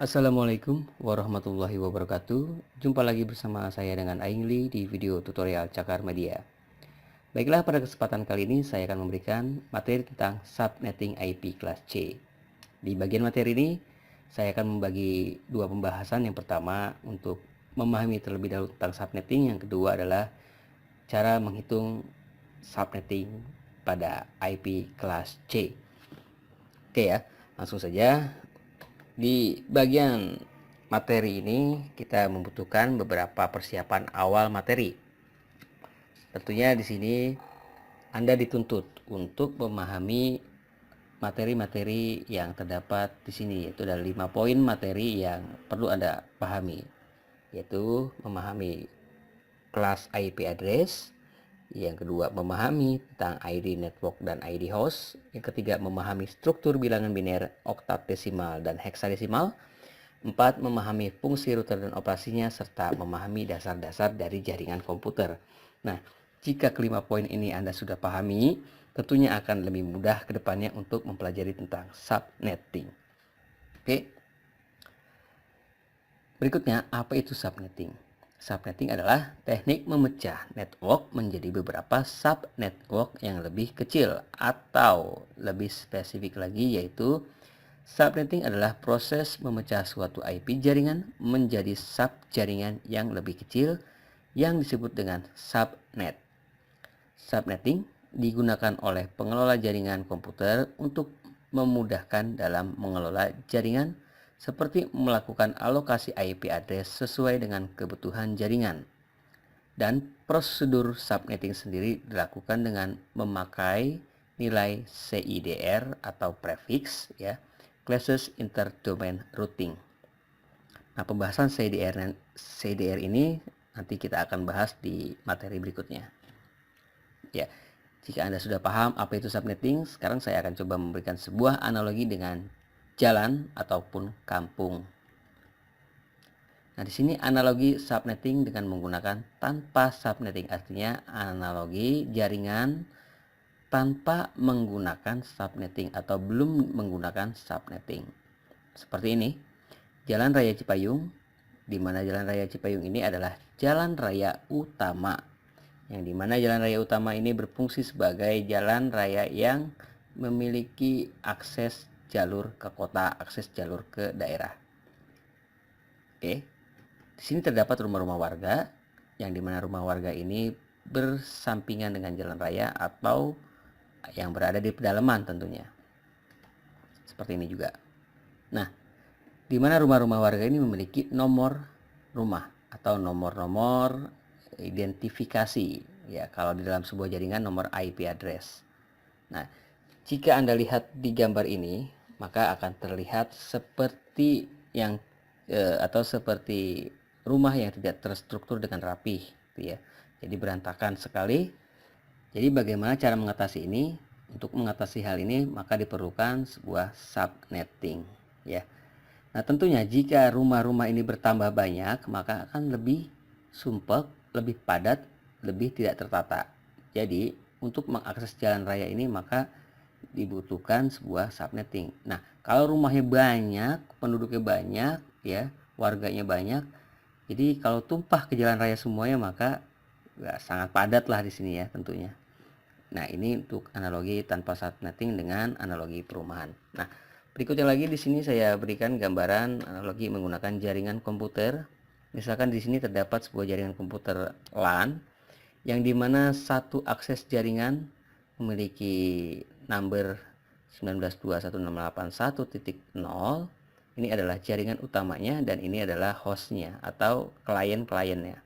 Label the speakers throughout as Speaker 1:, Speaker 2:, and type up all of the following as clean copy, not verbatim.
Speaker 1: Assalamualaikum warahmatullahi wabarakatuh. Jumpa lagi bersama saya dengan Aing Lee di video tutorial Cakar Media. Baiklah, pada kesempatan kali ini saya akan memberikan materi tentang subnetting IP kelas C. Di bagian materi ini saya akan membagi dua pembahasan. Yang pertama untuk memahami terlebih dahulu tentang subnetting, yang kedua adalah cara menghitung subnetting pada IP kelas C. Oke ya, langsung saja. Di bagian materi ini kita membutuhkan beberapa persiapan awal materi. Tentunya di sini Anda dituntut untuk memahami materi-materi yang terdapat di sini, yaitu ada 5 poin materi yang perlu Anda pahami, yaitu memahami kelas IP address, yang kedua memahami tentang ID network dan ID host, yang ketiga memahami struktur bilangan biner, oktat desimal dan heksadesimal, 4. Memahami fungsi router dan operasinya, serta memahami dasar-dasar dari jaringan komputer. Nah, jika kelima poin ini Anda sudah pahami, tentunya akan lebih mudah ke depannya untuk mempelajari tentang subnetting. Oke. Berikutnya, apa itu subnetting? Subnetting adalah teknik memecah network menjadi beberapa subnetwork yang lebih kecil, atau lebih spesifik lagi yaitu subnetting adalah proses memecah suatu IP jaringan menjadi sub-jaringan yang lebih kecil yang disebut dengan subnet. Subnetting digunakan oleh pengelola jaringan komputer untuk memudahkan dalam mengelola jaringan, seperti melakukan alokasi IP address sesuai dengan kebutuhan jaringan. Dan prosedur subnetting sendiri dilakukan dengan memakai nilai CIDR atau prefix ya, Classes Interdomain Routing. Nah, pembahasan CIDR ini nanti kita akan bahas di materi berikutnya. Ya, jika Anda sudah paham apa itu subnetting, sekarang saya akan coba memberikan sebuah analogi dengan jalan ataupun kampung. Nah, di sini analogi subnetting dengan menggunakan tanpa subnetting, artinya analogi jaringan tanpa menggunakan subnetting atau belum menggunakan subnetting. Seperti ini, Jalan Raya Cipayung, di mana Jalan Raya Cipayung ini adalah jalan raya utama, yang dimana jalan raya utama ini berfungsi sebagai jalan raya yang memiliki akses jalur ke kota, akses jalur ke daerah. Oke, di sini terdapat rumah-rumah warga, yang dimana rumah warga ini bersampingan dengan jalan raya atau yang berada di pedalaman tentunya. Seperti ini juga. Nah, di mana rumah-rumah warga ini memiliki nomor rumah atau nomor-nomor identifikasi ya, kalau di dalam sebuah jaringan nomor IP address. Nah, jika Anda lihat di gambar ini, maka akan terlihat seperti yang atau seperti rumah yang tidak terstruktur dengan rapih gitu ya. Jadi berantakan sekali. Jadi bagaimana cara mengatasi ini? Untuk mengatasi hal ini maka diperlukan sebuah subnetting ya. Nah, tentunya jika rumah-rumah ini bertambah banyak, maka akan lebih sumpek, lebih padat, lebih tidak tertata. Jadi, untuk mengakses jalan raya ini maka dibutuhkan sebuah subnetting. Nah, kalau rumahnya banyak, penduduknya banyak, ya, warganya banyak, jadi kalau tumpah ke jalan raya semuanya maka sangat padat lah di sini ya tentunya. Nah, ini untuk analogi tanpa subnetting dengan analogi perumahan. Nah, berikutnya lagi di sini saya berikan gambaran analogi menggunakan jaringan komputer. Misalkan di sini terdapat sebuah jaringan komputer LAN yang dimana satu akses jaringan memiliki number 19.21681.0. Ini adalah jaringan utamanya dan ini adalah hostnya atau klien-kliennya.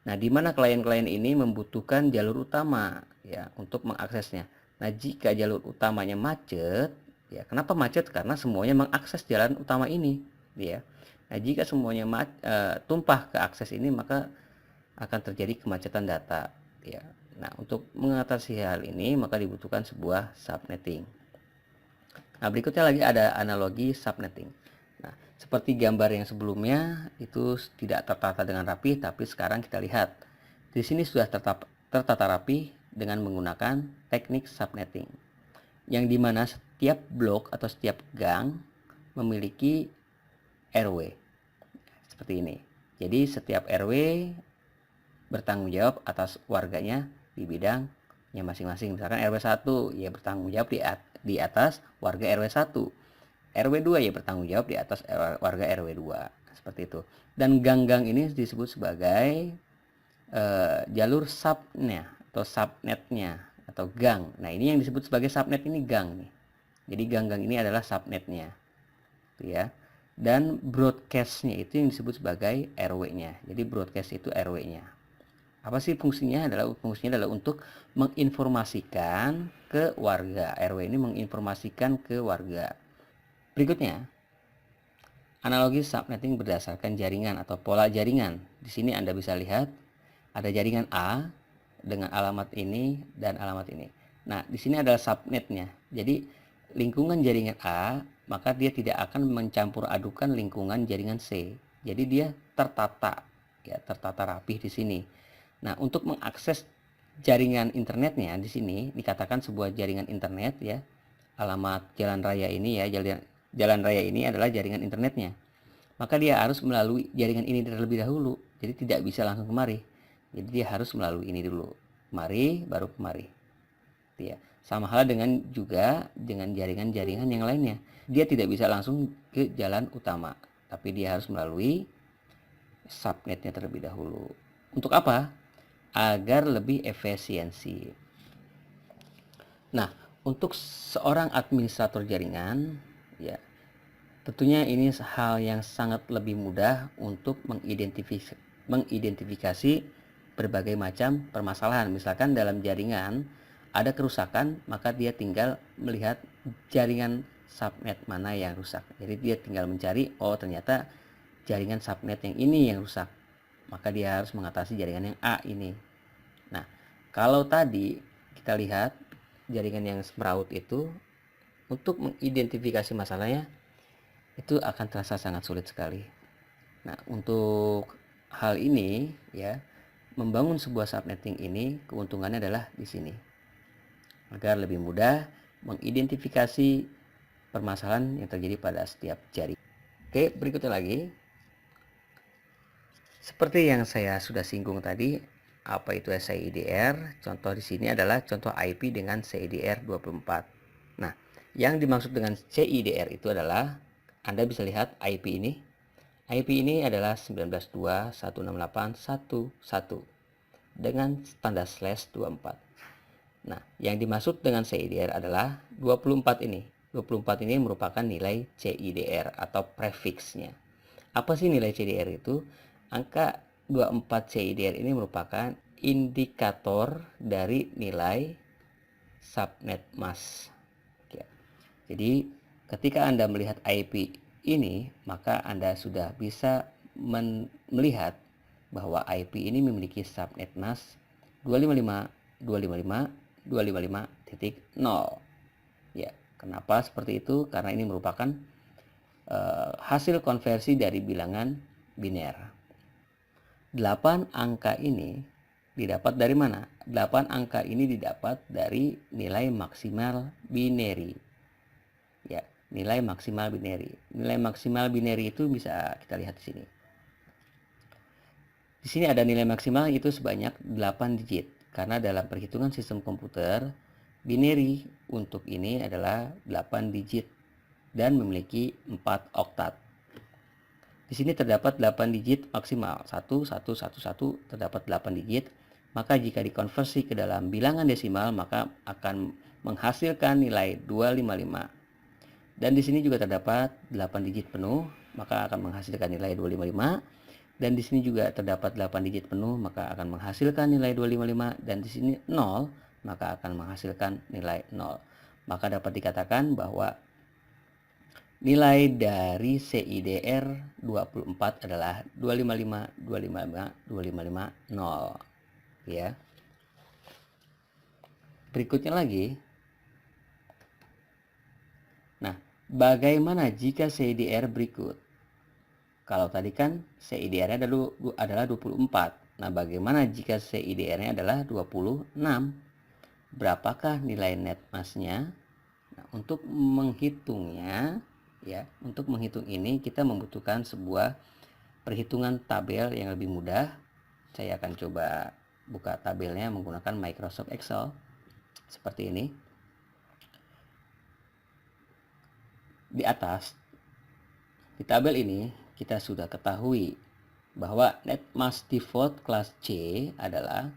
Speaker 1: Nah, di mana klien-klien ini membutuhkan jalur utama ya untuk mengaksesnya. Nah, jika jalur utamanya macet, ya kenapa macet? Karena semuanya mengakses jalan utama ini, ya. Nah, jika semuanya tumpah ke akses ini, maka akan terjadi kemacetan data, ya. Nah, untuk mengatasi hal ini maka dibutuhkan sebuah subnetting. Nah, berikutnya lagi ada analogi subnetting. Nah, seperti gambar yang sebelumnya itu tidak tertata dengan rapi, tapi sekarang kita lihat di sini sudah tertata rapi dengan menggunakan teknik subnetting, yang dimana setiap blok atau setiap gang memiliki RW. Seperti ini. Jadi setiap RW bertanggung jawab atas warganya di bidangnya masing-masing. Misalkan RW 1 ya bertanggung jawab di atas warga RW 1. RW 2 ya bertanggung jawab di atas warga RW 2. Seperti itu. Dan gang-gang ini disebut sebagai jalur subnya atau subnetnya atau gang. Nah, ini yang disebut sebagai subnet ini gang nih. Jadi gang-gang ini adalah subnetnya. Gitu ya. Dan broadcastnya itu yang disebut sebagai RW-nya. Jadi broadcast itu RW-nya. Apa sih fungsinya? Fungsinya adalah untuk menginformasikan ke warga. RW ini menginformasikan ke warga. Berikutnya, analogi subnetting berdasarkan jaringan atau pola jaringan. Di sini Anda bisa lihat ada jaringan A dengan alamat ini dan alamat ini. Nah, di sini adalah subnetnya. Jadi lingkungan jaringan A, maka dia tidak akan mencampur adukan lingkungan jaringan C. Jadi dia tertata, ya, tertata rapih di sini. Nah, untuk mengakses jaringan internetnya di sini dikatakan sebuah jaringan internet ya. Alamat jalan raya ini ya, jalan raya ini adalah jaringan internetnya. Maka dia harus melalui jaringan ini terlebih dahulu. Jadi tidak bisa langsung kemari. Jadi dia harus melalui ini dulu. Mari baru kemari. Ya. Sama hal dengan juga dengan jaringan-jaringan yang lainnya. Dia tidak bisa langsung ke jalan utama, tapi dia harus melalui subnetnya terlebih dahulu. Untuk apa? Agar lebih efisiensi. Nah, untuk seorang administrator jaringan, ya, tentunya ini hal yang sangat lebih mudah untuk mengidentifikasi berbagai macam permasalahan. Misalkan dalam jaringan ada kerusakan, maka dia tinggal melihat jaringan subnet mana yang rusak. Jadi dia tinggal mencari, oh ternyata jaringan subnet yang ini yang rusak. Maka dia harus mengatasi jaringan yang A ini. Nah, kalau tadi kita lihat jaringan yang semeraut itu, untuk mengidentifikasi masalahnya itu akan terasa sangat sulit sekali. Nah, untuk hal ini ya, membangun sebuah subnetting ini keuntungannya adalah di sini. Agar lebih mudah mengidentifikasi permasalahan yang terjadi pada setiap jaringan. Oke, berikutnya lagi. Seperti yang saya sudah singgung tadi, apa itu CIDR? Contoh di sini adalah contoh IP dengan CIDR 24. Nah, yang dimaksud dengan CIDR itu adalah Anda bisa lihat IP ini. IP ini adalah 19.2.168.1.1 dengan standar slash 24. Nah, yang dimaksud dengan CIDR adalah 24 ini. 24 ini merupakan nilai CIDR atau prefixnya. Apa sih nilai CIDR itu? Angka 24 CIDR ini merupakan indikator dari nilai subnet mask. Jadi ketika Anda melihat IP ini, maka Anda sudah bisa melihat bahwa IP ini memiliki subnet mask 255.255.255.0. Ya, kenapa seperti itu? Karena ini merupakan hasil konversi dari bilangan biner. 8 angka ini didapat dari mana? 8 angka ini didapat dari nilai maksimal binary. Ya, nilai maksimal binary. Nilai maksimal binary itu bisa kita lihat di sini. Di sini ada nilai maksimal itu sebanyak 8 digit. Karena dalam perhitungan sistem komputer, binary untuk ini adalah 8 digit dan memiliki 4 oktat. Di sini terdapat 8 digit maksimal, 1111 terdapat 8 digit, maka jika dikonversi ke dalam bilangan desimal maka akan menghasilkan nilai 255. Dan di sini juga terdapat 8 digit penuh, maka akan menghasilkan nilai 255. Dan di sini juga terdapat 8 digit penuh, maka akan menghasilkan nilai 255. Dan di sini 0, maka akan menghasilkan nilai 0. Maka dapat dikatakan bahwa nilai dari CIDR 24 adalah 255.255.255.0 ya. Berikutnya lagi. Nah, bagaimana jika CIDR berikut? Kalau tadi kan CIDR-nya adalah 24. Nah, bagaimana jika CIDR-nya adalah 26? Berapakah nilai net mass-nya? Nah, untuk menghitungnya ya. Untuk menghitung ini kita membutuhkan sebuah perhitungan tabel yang lebih mudah. Saya akan coba buka tabelnya menggunakan Microsoft Excel seperti ini. Di atas di tabel ini kita sudah ketahui bahwa net mass default kelas C adalah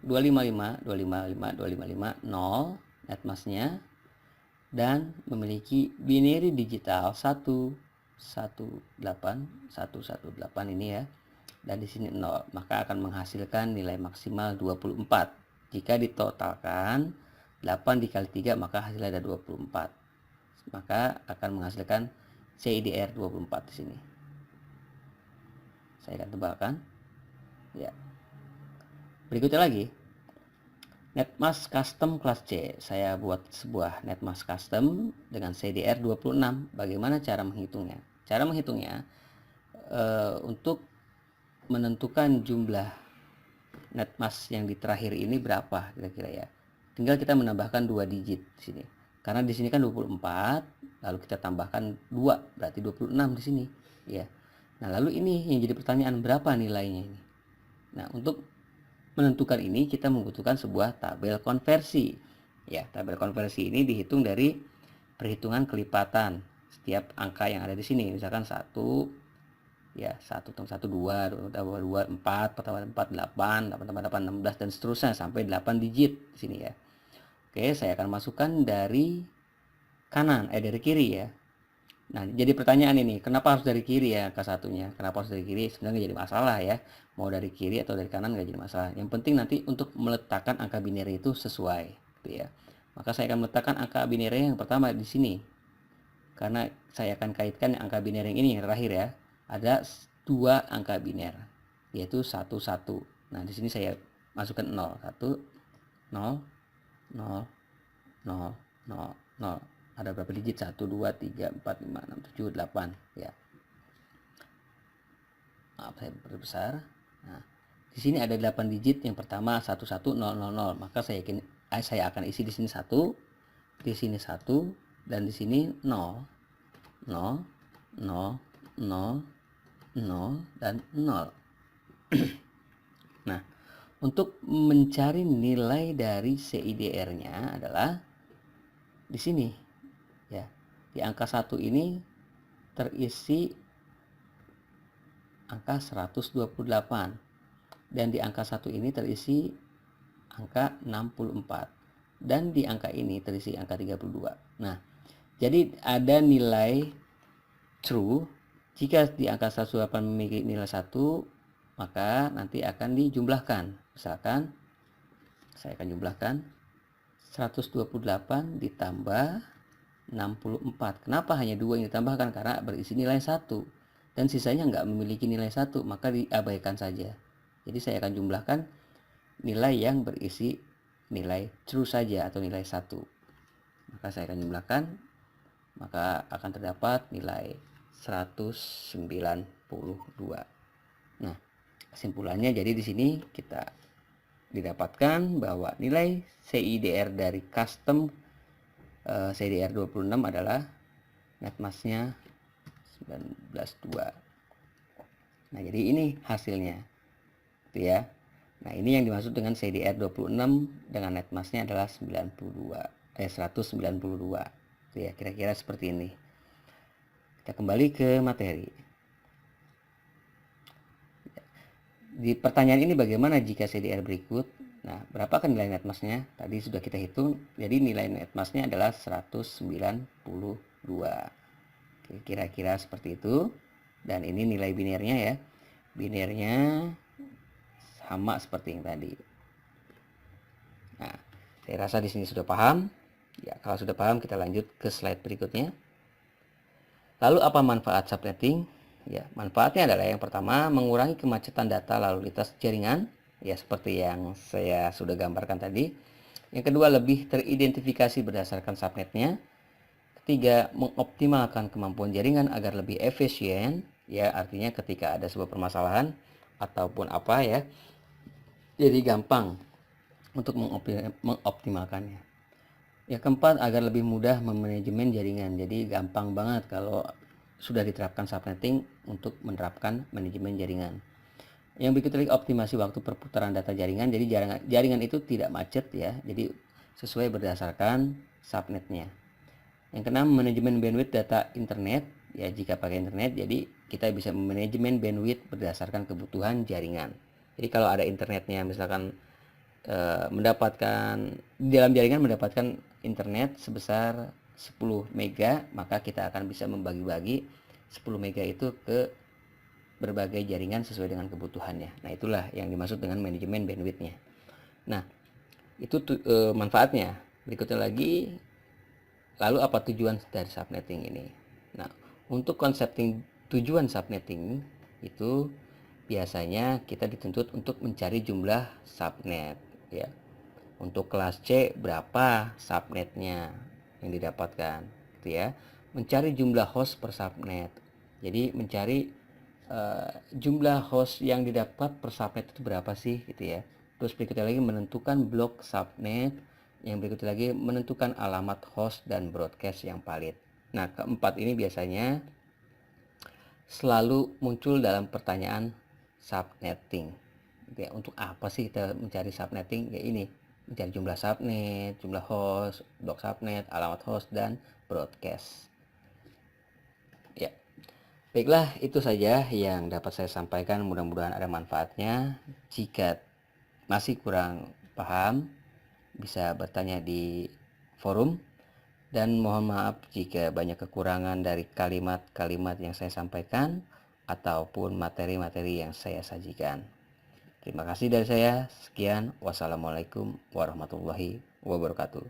Speaker 1: 255, 255, 255, 0 net massnya, dan memiliki binary digital 118 ini ya, dan di sini 0, maka akan menghasilkan nilai maksimal 24. Jika ditotalkan 8 dikali 3 maka hasilnya ada 24, maka akan menghasilkan CIDR 24 di sini. Saya akan tebalkan ya. Berikutnya lagi, netmask custom kelas C. Saya buat sebuah netmask custom dengan CDR 26. Bagaimana cara menghitungnya? Cara menghitungnya untuk menentukan jumlah netmask yang di terakhir ini berapa kira-kira ya. Tinggal kita menambahkan 2 digit di sini. Karena di sini kan 24, lalu kita tambahkan 2, berarti 26 di sini ya. Nah, lalu ini yang jadi pertanyaan, berapa nilainya ini? Nah, untuk menentukan ini kita membutuhkan sebuah tabel konversi. Ya, tabel konversi ini dihitung dari perhitungan kelipatan setiap angka yang ada di sini. Misalkan 1 ya, 1 tambah 1 2, 2 4, tambah 4 8, 8 tambah 8 16 dan seterusnya sampai 8 digit di sini ya. Oke, saya akan masukkan dari kanan dari kiri ya. Nah, jadi pertanyaan ini, kenapa harus dari kiri ya angka satunya? Kenapa harus dari kiri? Sebenarnya nggak jadi masalah ya. Mau dari kiri atau dari kanan nggak jadi masalah. Yang penting nanti untuk meletakkan angka binary itu sesuai, gitu ya. Maka saya akan meletakkan angka binary yang pertama di sini. Karena saya akan kaitkan angka binary yang ini yang terakhir ya. Ada 2 angka biner, yaitu 1 1. Nah, di sini saya masukkan 0, 1 0 0 0 0 0. Ada berapa digit? 1 2 3 4 5 6 7 8 ya. Maaf saya perbesar. Nah, di sini ada 8 digit. Yang pertama 11000, maka saya akan isi di sini 1, di sini 1, dan di sini 0 0 0 0 0 dan 0. Nah, untuk mencari nilai dari CIDR-nya adalah di sini ya. Di angka 1 ini terisi angka 128 dan di angka 1 ini terisi angka 64 dan di angka ini terisi angka 32. Nah, jadi ada nilai true jika di angka 128 memiliki nilai 1, maka nanti akan dijumlahkan. Misalkan saya akan jumlahkan 128 ditambah 64. Kenapa hanya 2 yang ditambahkan? Karena berisi nilai 1 dan sisanya nggak memiliki nilai 1, maka diabaikan saja. Jadi saya akan jumlahkan nilai yang berisi nilai true saja atau nilai 1. Maka saya akan jumlahkan, maka akan terdapat nilai 192. Nah, kesimpulannya jadi di sini kita didapatkan bahwa nilai CIDR dari custom CIDR 26 adalah netmasknya 19.2. Nah, jadi ini hasilnya gitu ya. Nah, ini yang dimaksud dengan CIDR 26 dengan netmasknya adalah 192. Gitu ya, kira-kira seperti ini. Kita kembali ke materi. Di pertanyaan ini bagaimana jika CIDR berikut? Nah, berapa kan nilai netmasknya? Tadi sudah kita hitung. Jadi nilai netmasknya adalah 192. Kira-kira seperti itu. Dan ini nilai binernya ya. Binernya sama seperti yang tadi. Nah, saya rasa di sini sudah paham. Ya, kalau sudah paham kita lanjut ke slide berikutnya. Lalu apa manfaat subnetting? Ya, manfaatnya adalah yang pertama mengurangi kemacetan data lalu lintas jaringan, ya seperti yang saya sudah gambarkan tadi. Yang kedua, lebih teridentifikasi berdasarkan subnetnya. Ketiga, mengoptimalkan kemampuan jaringan agar lebih efisien, ya artinya ketika ada sebuah permasalahan ataupun apa ya, jadi gampang untuk mengoptimalkannya. Yang keempat, agar lebih mudah memanajemen jaringan. Jadi gampang banget kalau sudah diterapkan subnetting untuk menerapkan manajemen jaringan. Yang berikut lagi, optimasi waktu perputaran data jaringan. Jadi jaringan itu tidak macet ya. Jadi sesuai berdasarkan subnetnya. Yang keenam, manajemen bandwidth data internet. Ya, jika pakai internet, jadi kita bisa manajemen bandwidth berdasarkan kebutuhan jaringan. Jadi kalau ada internetnya, misalkan mendapatkan di dalam jaringan mendapatkan internet sebesar 10 mega, maka kita akan bisa membagi-bagi 10 mega itu ke berbagai jaringan sesuai dengan kebutuhannya. Nah, itulah yang dimaksud dengan manajemen bandwidthnya. Nah, itu manfaatnya. Berikutnya lagi, lalu apa tujuan dari subnetting ini? Nah, untuk konsepting tujuan subnetting itu biasanya kita dituntut untuk mencari jumlah subnet ya. Untuk kelas C berapa subnetnya yang didapatkan gitu ya. Mencari jumlah host per subnet. Jadi mencari jumlah host yang didapat per subnet itu berapa sih gitu ya. Terus berikutnya lagi menentukan blok subnet. Yang berikutnya lagi menentukan alamat host dan broadcast yang valid. Nah, keempat ini biasanya selalu muncul dalam pertanyaan subnetting. Ya, untuk apa sih kita mencari subnetting? Ya ini, mencari jumlah subnet, jumlah host, blok subnet, alamat host, dan broadcast. Ya, baiklah, itu saja yang dapat saya sampaikan. Mudah-mudahan ada manfaatnya. Jika masih kurang paham, bisa bertanya di forum. Dan mohon maaf jika banyak kekurangan dari kalimat-kalimat yang saya sampaikan ataupun materi-materi yang saya sajikan. Terima kasih dari saya. Sekian. Wassalamualaikum warahmatullahi wabarakatuh.